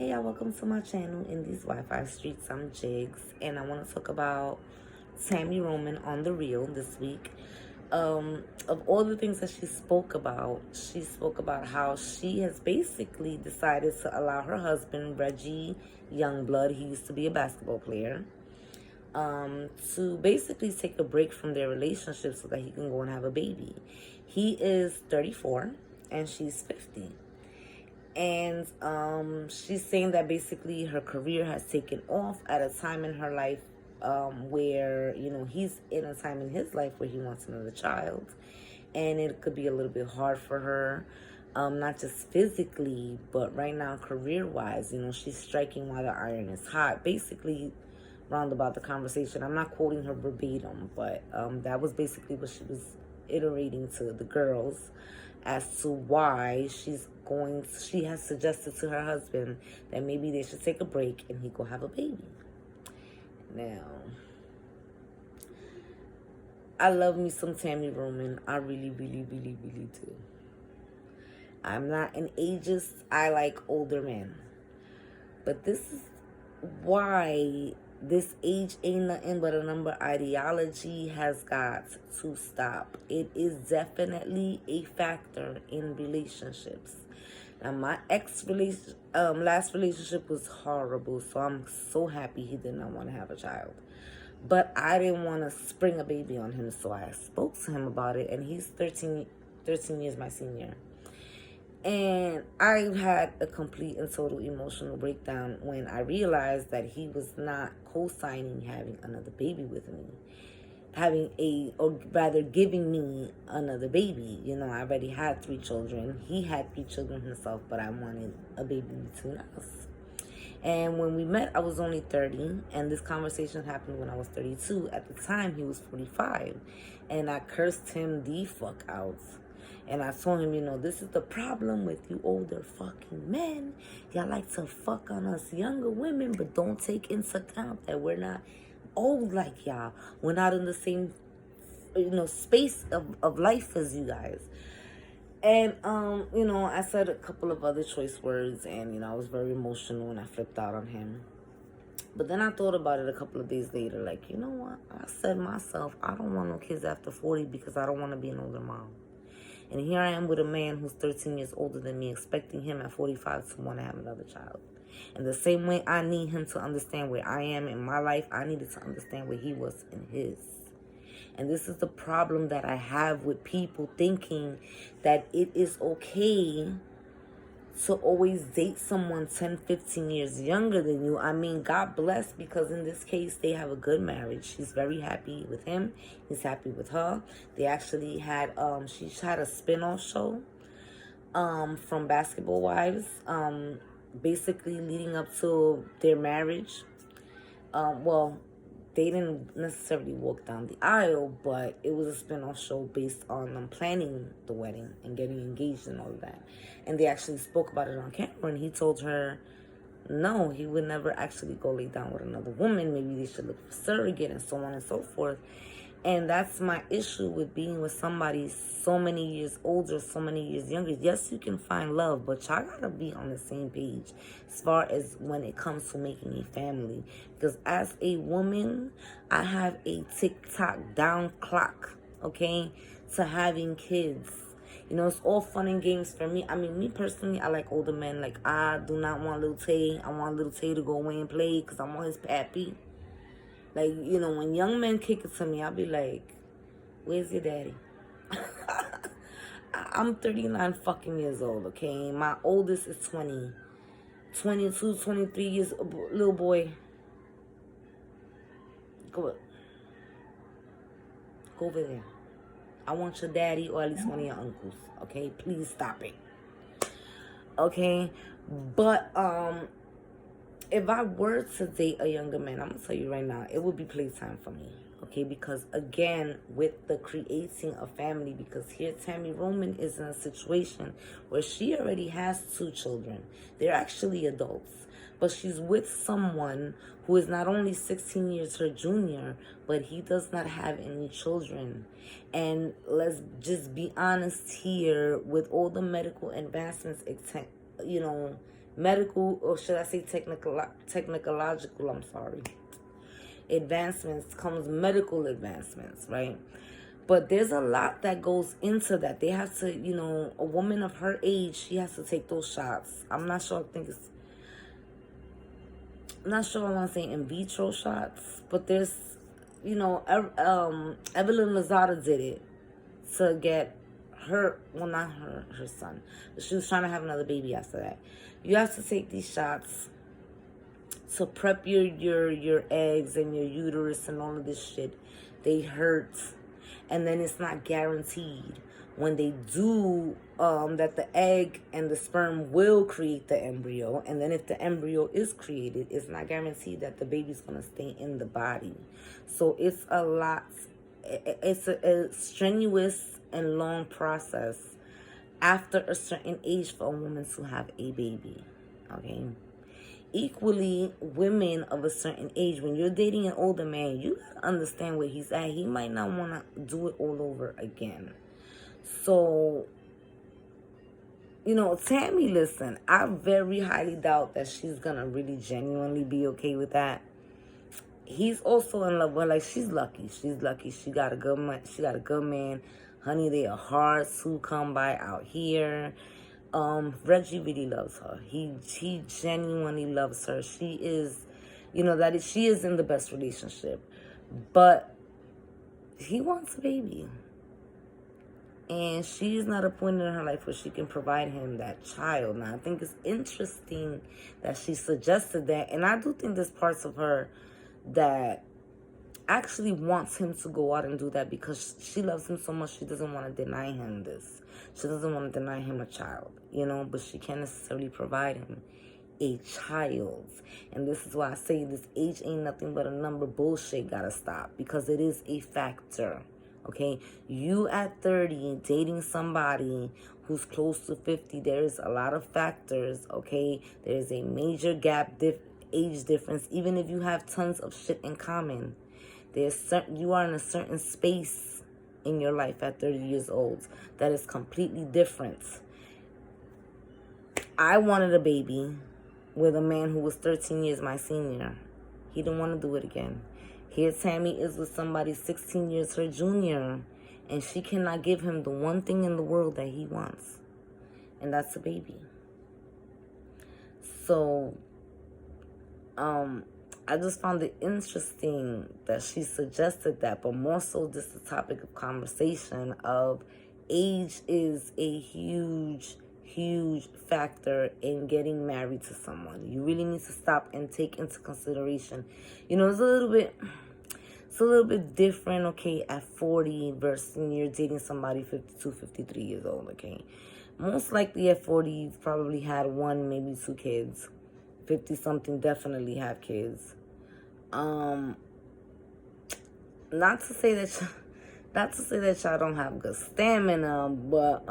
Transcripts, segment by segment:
Hey y'all, welcome to my channel. In these Wi-Fi streets, I'm Jigs, and I want to talk about Tami Roman on The Real this week. Of all the things that she spoke about how she has basically decided to allow her husband, Reggie Youngblood, he used to be a basketball player, to basically take a break from their relationship so that he can go and have a baby. He is 34 and she's 50. And she's saying that basically her career has taken off at a time in her life where, he's in a time in his life where he wants another child. And it could be a little bit hard for her, not just physically, but right now career-wise. She's striking while the iron is hot. Basically, roundabout the conversation. I'm not quoting her verbatim, but that was basically what she was iterating to the girls as to why she has suggested to her husband that maybe they should take a break and he go have a baby. Now, I love me some Tami Roman. I really, really, really, really do. I'm not an ageist. I like older men. But this is why this age ain't nothing but a number ideology has got to stop. It is definitely a factor in relationships. Now, my last relationship was horrible, so I'm so happy he did not want to have a child. But I didn't want to spring a baby on him, so I spoke to him about it, and he's 13 years my senior. And I had a complete and total emotional breakdown when I realized that he was not co-signing having another baby with me. Or rather giving me another baby. I already had 3 children. He had 3 children himself, but I wanted a baby between us. And when we met, I was only 30, and this conversation happened when I was 32. At the time, he was 45, and I cursed him the fuck out. And I told him, this is the problem with you older fucking men. Y'all like to fuck on us younger women, but don't take into account that we're not old like y'all. We're not in the same, space of life as you guys. And, I said a couple of other choice words, and, I was very emotional and I flipped out on him. But then I thought about it a couple of days later, like, you know what? I said myself, I don't want no kids after 40 because I don't want to be an older mom. And here I am with a man who's 13 years older than me, expecting him at 45 to want to have another child. And the same way I need him to understand where I am in my life, I needed to understand where he was in his. And this is the problem that I have with people thinking that it is okay to always date someone 10, 15 years younger than you. I mean, God bless, because in this case, they have a good marriage. She's very happy with him. He's happy with her. They actually had, she had a spin-off show from Basketball Wives, basically leading up to their marriage. Well, they didn't necessarily walk down the aisle, but it was a spin-off show based on them planning the wedding and getting engaged and all of that. And they actually spoke about it on camera, and he told her, no, he would never actually go lay down with another woman. Maybe they should look for surrogate and so on and so forth. And that's my issue with being with somebody so many years older, so many years younger. Yes, you can find love, but y'all gotta be on the same page as far as when it comes to making a family. Because as a woman, I have a tick-tock down clock, okay, to having kids. It's all fun and games for me. I mean, me personally, I like older men. Like, I do not want little Tay. I want little Tay to go away and play because I want his pappy. Like, when young men kick it to me, I'll be like, where's your daddy? I'm 39 fucking years old, okay? My oldest is 20. 22, 23 years old, little boy. Go over there. I want your daddy or at least one of your uncles, okay? Please stop it. Okay? But, if I were to date a younger man, I'm going to tell you right now, it would be playtime for me. Okay, because again, with the creating a family, because here Tami Roman is in a situation where she already has 2 children. They're actually adults. But she's with someone who is not only 16 years her junior, but he does not have any children. And let's just be honest here, with all the medical advancements, medical, or should I say technological, I'm sorry, advancements comes medical advancements, right? But there's a lot that goes into that. They have to, a woman of her age, she has to take those shots. I'm not sure, I'm not sure I want to say in vitro shots, but there's, Evelyn Lozada did it to get not her son, but she was trying to have another baby after that. You have to take these shots to prep your eggs and your uterus and all of this shit. They hurt, and then it's not guaranteed when they do that the egg and the sperm will create the embryo. And then if the embryo is created, it's not guaranteed that the baby's going to stay in the body. So it's a lot. It's a strenuous and long process after a certain age for a woman to have a baby. Okay. Equally, women of a certain age, when you're dating an older man, you gotta understand where he's at. He might not want to do it all over again. So, Tammy, listen, I very highly doubt that she's gonna really genuinely be okay with that. He's also in love with her. Like, she's lucky. She got a good man. Honey, they are hard to come by out here. Reggie really loves her. He genuinely loves her. She is, she is in the best relationship. But he wants a baby. And she's not at a point in her life where she can provide him that child. Now, I think it's interesting that she suggested that. And I do think there's parts of her that actually wants him to go out and do that because she loves him so much. She doesn't want to deny him this. She doesn't want to deny him a child, but she can't necessarily provide him a child. And this is why I say this age ain't nothing but a number bullshit gotta stop, because it is a factor. Okay, you at 30 dating somebody who's close to 50, there's a lot of factors. Okay, there's a major age difference. Even if you have tons of shit in common, you are in a certain space in your life at 30 years old that is completely different. I wanted a baby with a man who was 13 years my senior. He didn't want to do it again. Here Tammy is with somebody 16 years her junior, and she cannot give him the one thing in the world that he wants, and that's a baby. So, I just found it interesting that she suggested that, but more so this is the topic of conversation of age is a huge factor in getting married to someone. You really need to stop and take into consideration. It's a little bit different, okay, at 40 versus when you're dating somebody 52, 53 years old, okay? Most likely at 40, you've probably had one, maybe two kids. 50-something definitely have kids. Not to say that y'all don't have good stamina, but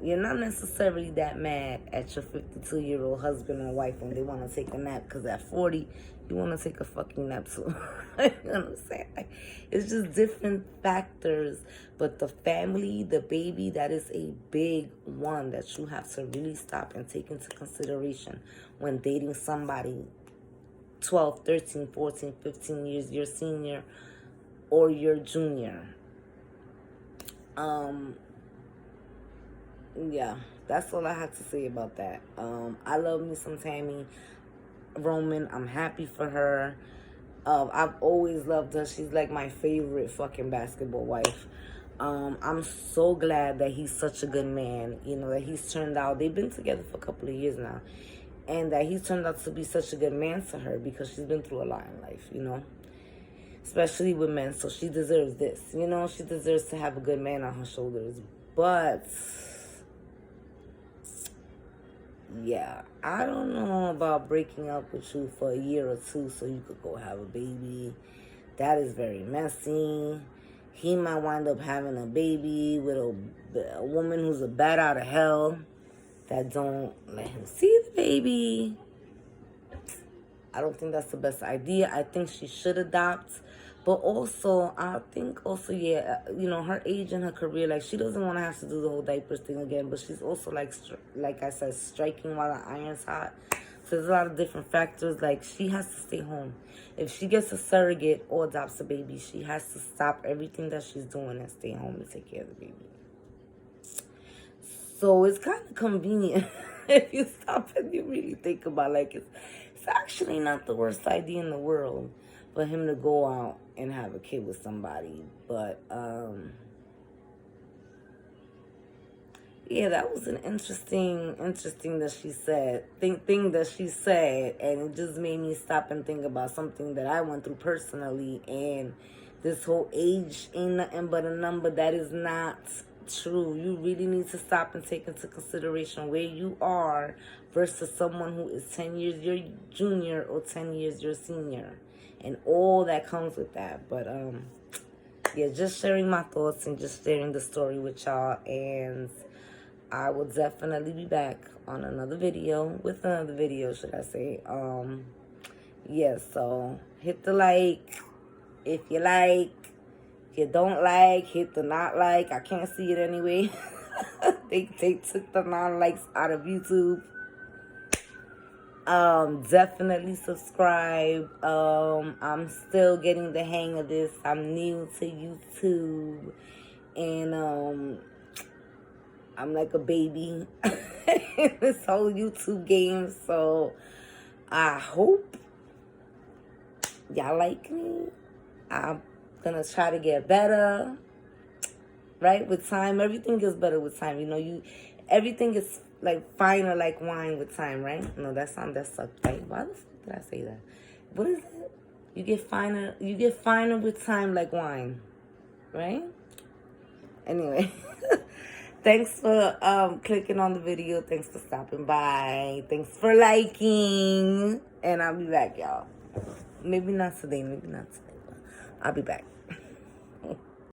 you're not necessarily that mad at your 52-year-old husband or wife when they want to take a nap, because at 40 you want to take a fucking nap too. You know what I'm saying? Like, it's just different factors, but the family, the baby, that is a big one that you have to really stop and take into consideration when dating somebody 12, 13, 14, 15 years your senior or your junior. Yeah, that's all I have to say about that. I love me some Tami Roman. I'm happy for her. I've always loved her. She's like my favorite fucking basketball wife. I'm so glad that he's such a good man. That he's turned out. They've been together for a couple of years now. And that he's turned out to be such a good man to her, because she's been through a lot in life, especially with men. So she deserves this, she deserves to have a good man on her shoulders. But yeah, I don't know about breaking up with you for a year or two so you could go have a baby. That is very messy. He might wind up having a baby with a woman who's a bat out of hell that don't let him see the baby. I don't think that's the best idea. I think she should adopt, But also, I think also, yeah, you know, her age and her career, like, she doesn't want to have to do the whole diapers thing again. But she's also, like I said, striking while the iron's hot. So there's a lot of different factors. Like, she has to stay home. If she gets a surrogate or adopts a baby, she has to stop everything that she's doing and stay home and take care of the baby. So it's kind of convenient if you stop and you really think about, like, it's actually not the worst idea in the world for him to go out and have a kid with somebody. But yeah, that was an interesting that she said thing that she said, and it just made me stop and think about something that I went through personally. And this whole age ain't nothing but a number. That is not true. You really need to stop and take into consideration where you are versus someone who is 10 years your junior or 10 years your senior, and all that comes with that. But yeah, just sharing my thoughts and just sharing the story with y'all. And I will definitely be back on another video, with another video, should I say. Yeah, so hit the like if you like. If you don't like, hit the not like. I can't see it anyway. They took the non-likes out of YouTube. Definitely subscribe. I'm still getting the hang of this. I'm new to YouTube, and I'm like a baby in this whole YouTube game. So I hope y'all like me. I'm gonna try to get better. Right? With time, everything gets better with time. You know, everything is like finer like wine with time, right? No, that sucked, right? Why the fuck did I say that? What is it? You get finer with time like wine. Right? Anyway. Thanks for clicking on the video. Thanks for stopping by. Thanks for liking. And I'll be back, y'all. Maybe not today, but I'll be back.